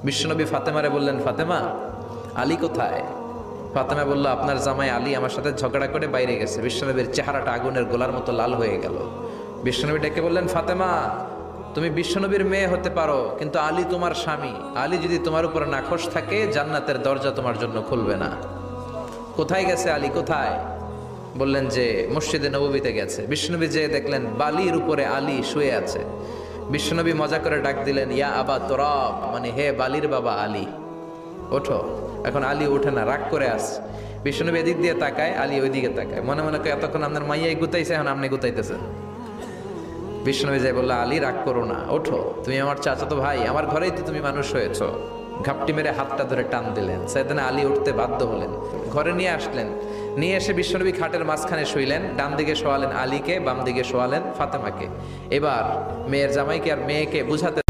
বিশ্বনবী ফাতেমারে বললেন, ফাতেমা, আলী কোথায়? ফাতেমা বলল, আপনার জামাই আলী আমার সাথে ঝগড়া করে বাইরে গেছে। বিশ্বনবীর চেহারাটা আগুনের গোলার মতো লাল হয়ে গেল। বিশ্বনবী ডেকে বললেন, ফাতেমা, তুমি বিশ্বনবীর মেয়ে হতে পারো, কিন্তু আলী তোমার স্বামী। আলী যদি তোমার উপর নাখোশ থাকে, জান্নাতের দরজা তোমার জন্য খুলবে না। কোথায় গেছে আলী, কোথায়? বললেন যে মসজিদে নববীতে গেছে। বিশ্বনবী যে দেখলেন বালির উপরে আলী শুয়ে আছে। বিশ্বনবী মজা করে ডাক দিলেন, ইয়া আবা তোরাব, মানে হে বালির বাবা আলী, ওঠো। এখন আলী ওঠে না, রাগ করে আসছে। বিশ্বনবী এদিক দিয়ে তাকায়, আলী ওই দিকে তাকায়, মনে মনে কয় এতক্ষণ আপনার মাইয়াই গুতাইছে, এখন আপনি গুতাইতেছেন। বিশ্বনবী যাই বললো, আলী রাগ করো না, ওঠো, তুমি আমার চাচাতো ভাই, আমার ঘরেই তো তুমি মানুষ হয়েছো। ঘাপটি মেরে হাতটা ধরে টান দিলেন। সাইয়েদনা আলী উঠতে বাধ্য হলেন, ঘরে নিয়ে আসলেন। নিয়ে এসে বিশ্বনবী খাটের মাঝখানে শুইলেন। ডান দিকে শোয়ালেন আলীকে, বাম দিকে শোয়ালেন ফাতেমাকে। এবার মেয়ের জামাইকে আর মেয়েকে বুঝাতে